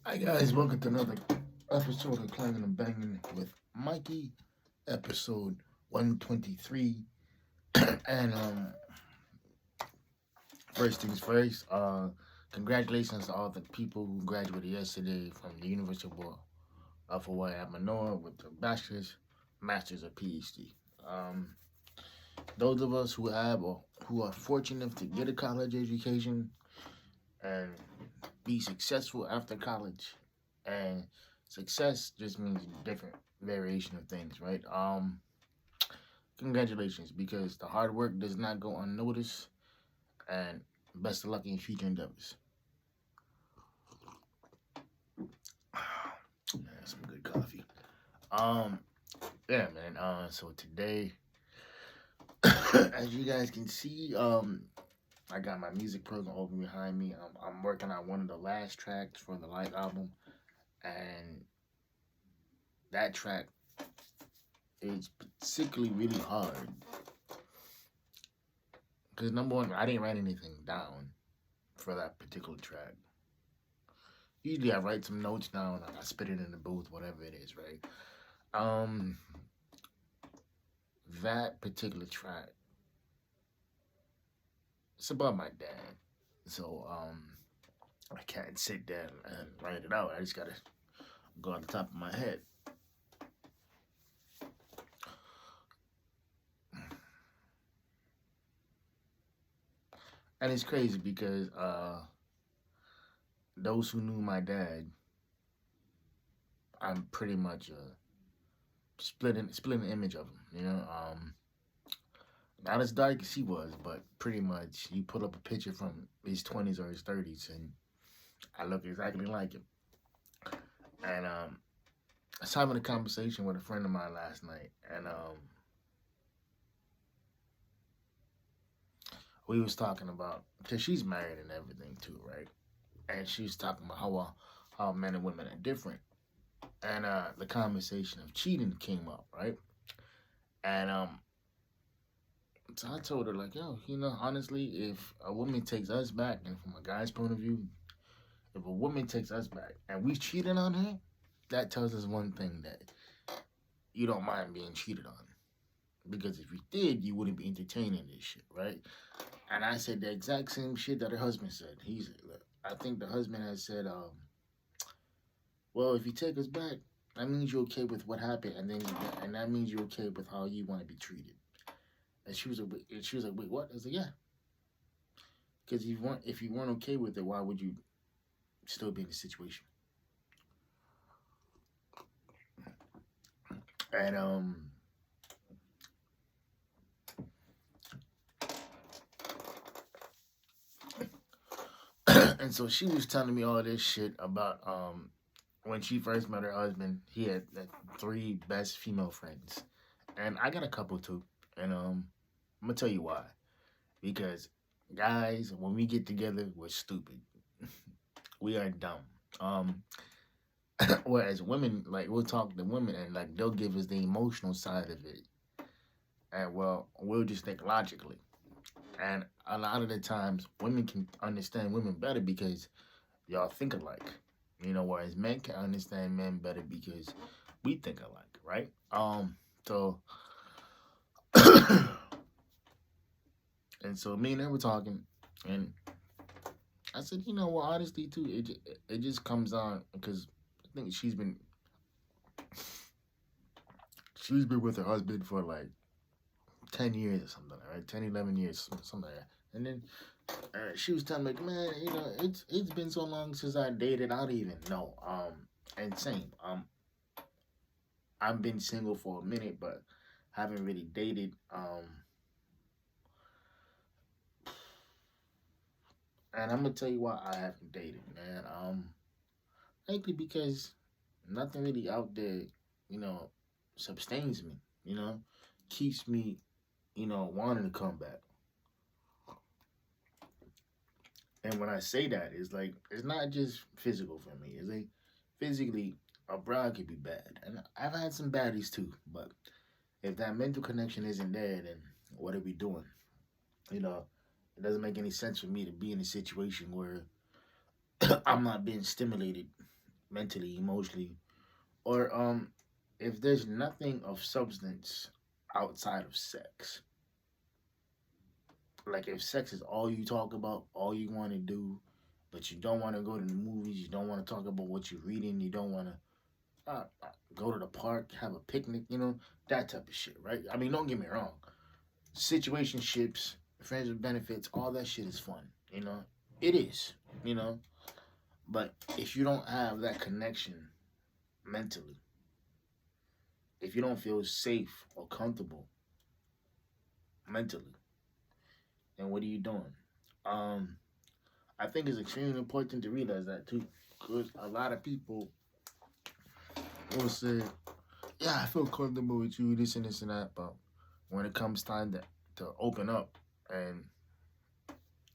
Hi guys, welcome to another episode of Clangin and Bangin with Mikey, episode 123. And first things first, congratulations to all the people who graduated yesterday from the University of Hawaii at Manoa with their bachelor's, master's, or PhD. Um, those of us who have or who are fortunate to get a college education and be successful after college. And success just means different variation of things, right? Congratulations, because the hard work does not go unnoticed, and best of luck in your future endeavors. Yeah, some good coffee. Um, yeah, man. So today, as you guys can see, I got my music program open behind me. I'm working on one of the last tracks for the live album, and that track is particularly really hard because number one, I didn't write anything down for that particular track. Usually, I write some notes down, and I spit it in the booth, whatever it is, right? Um, that particular track, it's about my dad, so I can't sit there and write it out. I just gotta go on the top of my head. And it's crazy because those who knew my dad, I'm pretty much splitting the image of him. Not as dark as he was, but pretty much you put up a picture from his 20s or his 30s, and I look exactly like him. And I was having a conversation with a friend of mine last night, and we was talking about because she's married and everything too, right? And she was talking about how men and women are different, and the conversation of cheating came up, right? And so I told her like, yo, honestly, if a woman takes us back, and from a guy's point of view, if a woman takes us back and we cheated on her, that tells us one thing, that you don't mind being cheated on. Because if you did, you wouldn't be entertaining this shit, right? And I said the exact same shit that her husband said. I think the husband has said, well, if you take us back, that means you're okay with what happened, and that means you're okay with how you want to be treated. And she was like, wait, what? I was like, yeah, because if you weren't okay with it, why would you still be in the situation? And and so she was telling me all this shit about when she first met her husband. He had like three best female friends, and I got a couple too. And I'm gonna tell you why. Because guys, when we get together, we're stupid. We are dumb. Um, whereas women, like we'll talk to women and like they'll give us the emotional side of it, and well, we'll just think logically. And a lot of the times, women can understand women better because y'all think alike. Whereas men can understand men better because we think alike, right? So and so me and her were talking, and I said, well, honestly, too, it just comes on because I think she's been with her husband for like 10 years or something, right? 10, 11 years, something like that. And then she was telling me, like, man, it's been so long since I dated, I don't even know. And same, I've been single for a minute, but haven't really dated. And I'm gonna tell you why I haven't dated, man. Likely because nothing really out there, you know, sustains me. Keeps me, wanting to come back. And when I say that, it's like it's not just physical for me. It's like physically, a bride could be bad, and I've had some baddies too. But if that mental connection isn't there, then what are we doing? You know, it doesn't make any sense for me to be in a situation where I'm not being stimulated mentally, emotionally, or if there's nothing of substance outside of sex. Like if sex is all you talk about, all you want to do, but you don't want to go to the movies, you don't want to talk about what you're reading, you don't want to go to the park, have a picnic, that type of shit, right? I mean, don't get me wrong. Situationships, friends with benefits, all that shit is fun, It is, you know. But if you don't have that connection mentally, if you don't feel safe or comfortable mentally, then what are you doing? Um, I think it's extremely important to realize that too, because a lot of people will say, "Yeah, I feel comfortable with you, this and this and that," but when it comes time to open up and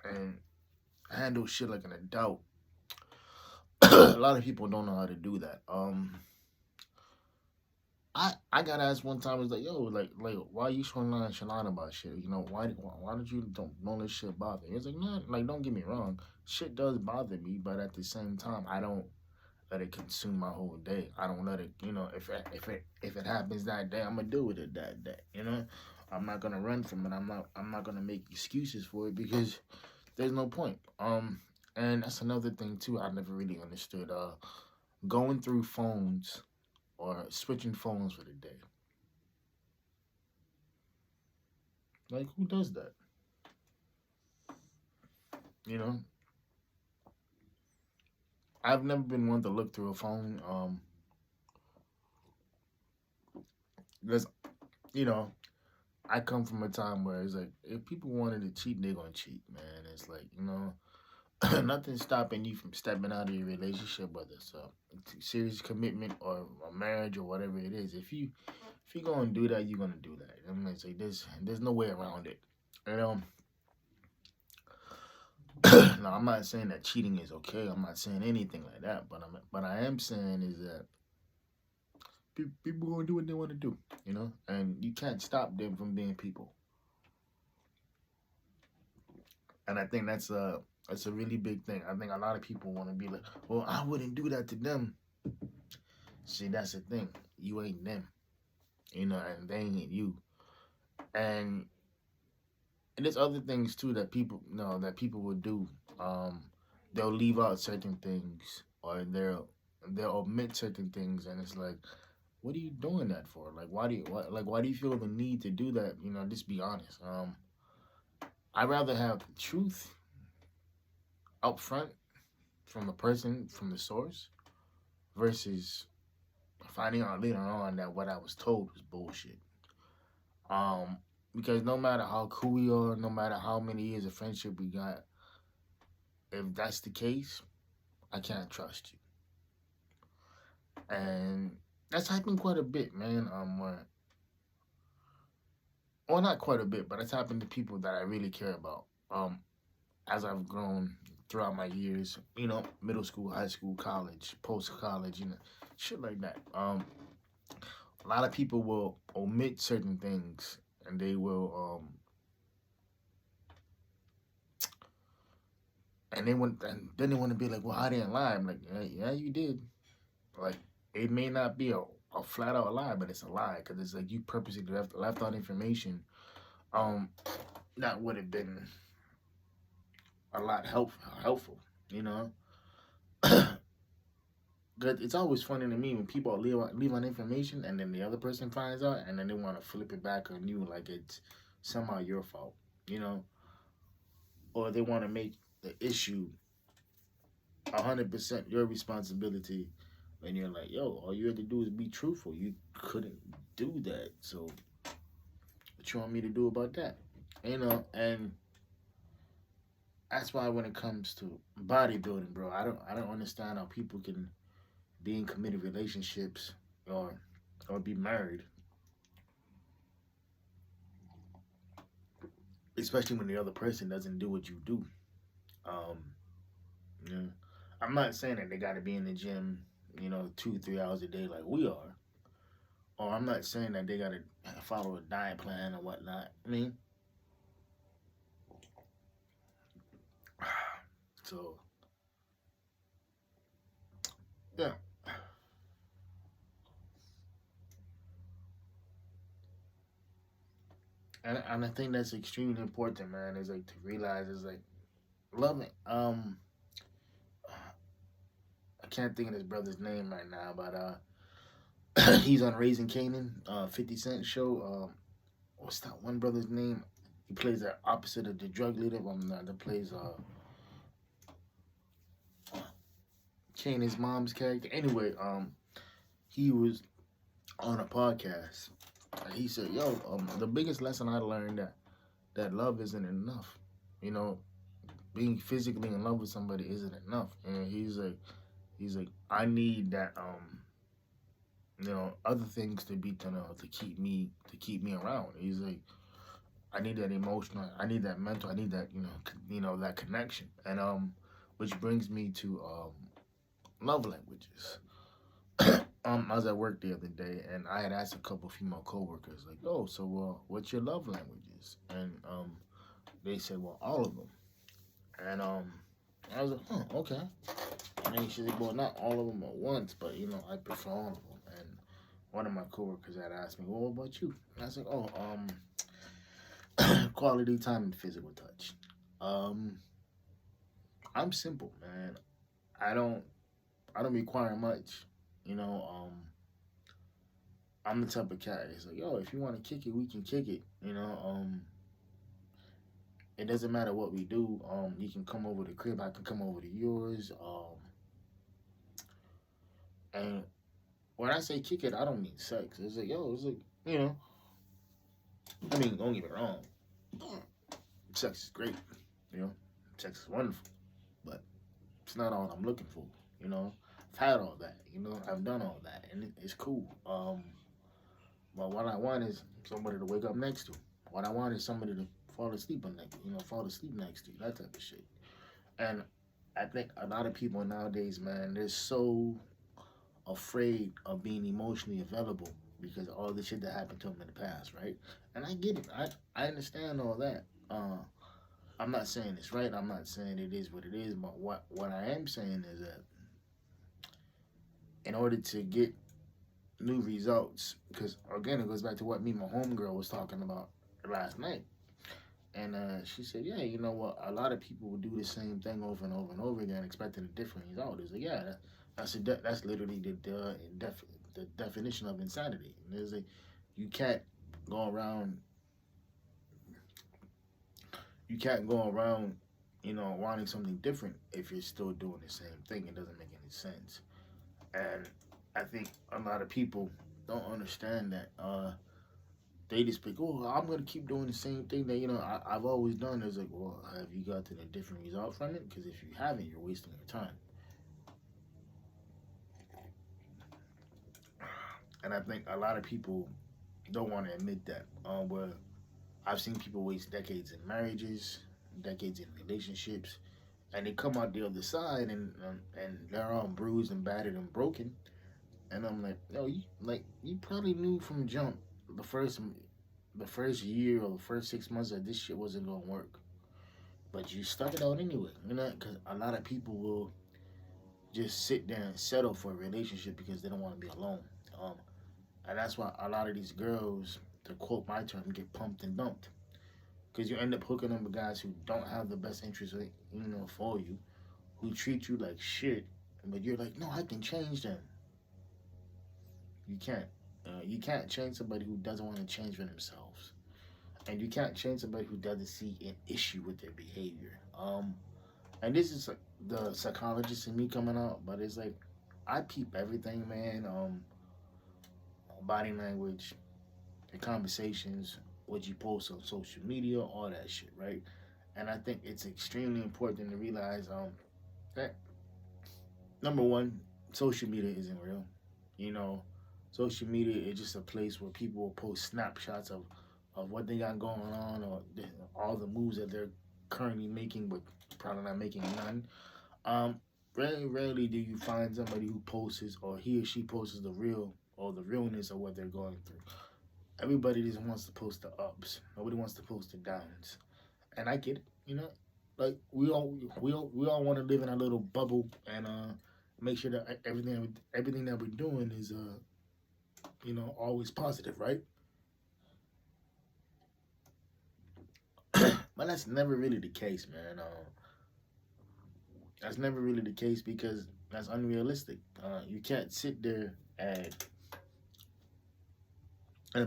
and handle shit like an adult, a lot of people don't know how to do that. I got asked one time, it's like, yo, like why you so nonchalant about shit? Why don't you don't let shit bother you? It's like, no, like don't get me wrong, shit does bother me, but at the same time, I don't let it consume my whole day. I don't let it, if it happens that day, I'm gonna deal with it that day. I'm not gonna run from it. I'm not gonna make excuses for it because there's no point. And that's another thing too. I never really understood. Going through phones or switching phones for the day. Like who does that? You know, I've never been one to look through a phone. Because you know, I come from a time where it's like if people wanted to cheat, they're gonna cheat, man. It's like nothing stopping you from stepping out of your relationship, whether it's a serious commitment or a marriage or whatever it is. If you're gonna do that, you're gonna do that. I mean, it's like there's no way around it. You know, now I'm not saying that cheating is okay. I'm not saying anything like that. But I am saying is that people gonna do what they want to do. And you can't stop them from being people. And I think that's a really big thing. I think a lot of people want to be like, well, I wouldn't do that to them. See, that's the thing. You ain't them, and they ain't you. And there's other things too that people know that people will do. Um, they'll leave out certain things, or they'll omit certain things, and it's like, what are you doing that for? Like, why do you feel the need to do that? Just be honest. I'd rather have the truth up front from the person, from the source, versus finding out later on that what I was told was bullshit. Um, because no matter how cool we are, no matter how many years of friendship we got, if that's the case, I can't trust you. And that's happened quite a bit, man. Well, not quite a bit, but it's happened to people that I really care about. As I've grown throughout my years, middle school, high school, college, post college, shit like that. A lot of people will omit certain things, and they will and then they want to be like, well, I didn't lie. I'm like, yeah, you did. Like, it may not be a flat out lie, but it's a lie because it's like you purposely left out information um that would have been a lot helpful, you know. But it's always funny to me when people leave on information and then the other person finds out and then they want to flip it back on you like it's somehow your fault, you know, or they want to make the issue 100% your responsibility. And you're like, yo, all you had to do is be truthful. You couldn't do that. So what you want me to do about that? And that's why when it comes to bodybuilding, bro, I don't understand how people can be in committed relationships or or be married, especially when the other person doesn't do what you do. Um, you know, I'm not saying that they got to be in the gym, 2 3 hours a day like we are, or I'm not saying that they got to follow a diet plan or whatnot. I mean, so Yeah, and I think that's extremely important, man. Is like to realize is like loving. I can't think of his brother's name right now, but he's on Raising Canaan, 50 Cent show. What's that one brother's name? He plays the opposite of the drug leader. That plays Canaan's mom's character. Anyway, he was on a podcast. And he said, "Yo, the biggest lesson I learned that love isn't enough. You know, being physically in love with somebody isn't enough." And he's like, I need that other things to be to keep me around. He's like, I need that emotional, I need that mental, I need that that connection. And which brings me to love languages. I was at work the other day, and I had asked a couple female coworkers, like, "Oh, so what's your love languages?" And they said, "Well, all of them." And I was like, "Huh, okay." And then she said, "Well, not all of them at once, but I prefer all of them." And one of my coworkers had asked me, "Well, what about you?" And I said, "Oh, quality time and physical touch." Um, I'm simple, man. I don't I don't require much. You know, I'm the type of cat. It's like, yo, if you want to kick it, we can kick it. It doesn't matter what we do. You can come over to the crib. I can come over to yours. And when I say kick it, I don't mean sex. It's like, yo, it's like, you know, I mean, don't get me wrong. Sex is great. You know, sex is wonderful, but it's not all I'm looking for. You know, I've had all that. I've done all that, and it's cool. But what I want is somebody to wake up next to. What I want is somebody to fall asleep next to you. That type of shit. And I think a lot of people nowadays, man, they're so afraid of being emotionally available because of all the shit that happened to them in the past, right? And I get it. I understand all that. I'm not saying it's right. I'm not saying it is what it is. But what I am saying is that in order to get new results, because again, it goes back to what me and my homegirl was talking about last night. And she said, "Yeah, you know what? A lot of people will do the same thing over and over and over again, expecting a different result." It's like, yeah, that's literally the definition of insanity. And it's like, you can't go around, you can't go around, wanting something different if you're still doing the same thing. It doesn't make any sense. And I think a lot of people don't understand that. They just pick, oh, I'm gonna keep doing the same thing that I've always done. It's like, well, have you gotten a different result from it? Because if you haven't, you're wasting your time. And I think a lot of people don't want to admit that. Where I've seen people waste decades in marriages, decades in relationships, and they come out the other side and they're all bruised and battered and broken. And I'm like, no, you probably knew from jump the first the first year or the first 6 months that this shit wasn't gonna work, but you stuck it out anyway. Because a lot of people will just sit there and settle for a relationship because they don't want to be alone. Um, and that's why a lot of these girls, to quote my term, get pumped and dumped. Because you end up hooking up with guys who don't have the best interest, for you, who treat you like shit, but you're like, no, I can change them. You can't. You can't change somebody who doesn't want to change for themselves, and you can't change somebody who doesn't see an issue with their behavior. And this is the psychologist in me coming out, but it's like I peep everything, man. Body language, the conversations, what you post on social media, all that shit, right? And I think it's extremely important to realize that number one, social media isn't real. You know, social media is just a place where people will post snapshots of what they got going on or all the moves that they're currently making, but probably not making none. Um, Very rarely do you find somebody who posts or he or she posts the real or the realness of what they're going through. Everybody just wants to post the ups. Nobody wants to post the downs. And I get it. Like we all want to live in a little bubble and make sure that everything that we're doing is always positive, right? But that's never really the case, man. That's never really the case because that's unrealistic. You can't sit there and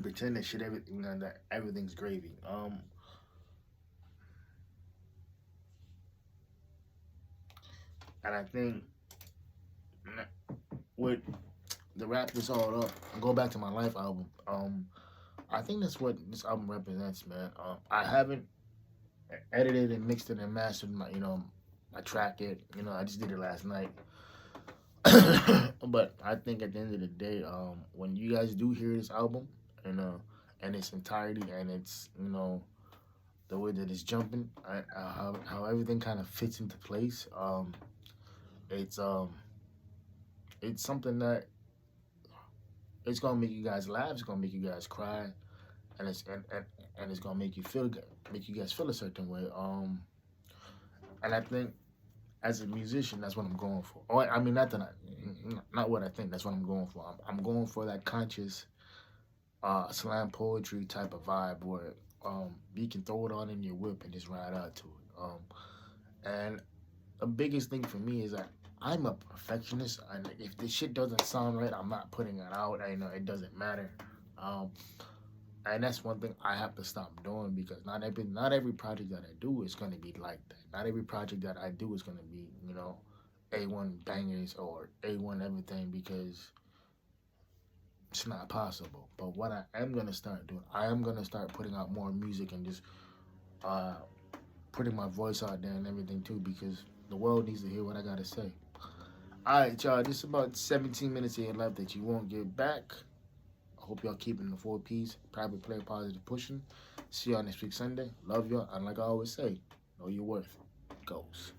pretend that that everything's gravy. And I think with to wrap this all up, go back to my life album. I think that's what this album represents, man. I haven't edited and mixed it and mastered my track it. I just did it last night. But I think at the end of the day, when you guys do hear this album and and its entirety and its the way that it's jumping, how everything kind of fits into place, it's it's something that it's gonna make you guys laugh. It's gonna make you guys cry, and it's gonna make you feel good, make you guys feel a certain way. And I think as a musician, that's what I'm going for. Or I mean, not what I think. That's what I'm going for. I'm going for that conscious slam poetry type of vibe where you can throw it on in your whip and just ride out to it. And the biggest thing for me is that I'm a perfectionist, and if this shit doesn't sound right, I'm not putting it out. I know it doesn't matter. Um, and that's one thing I have to stop doing because not every project that I do is gonna be like that. Not every project that I do is gonna be A1 bangers or A1 everything because it's not possible. But what I am gonna start doing, I am gonna start putting out more music and just uh, putting my voice out there and everything too because the world needs to hear what I gotta say. All right, y'all. Just about 17 minutes of your life that you won't get back. I hope y'all keeping the 4 P's. Private player, positive pushing. See y'all next week Sunday. Love y'all. And like I always say, know your worth. Goals.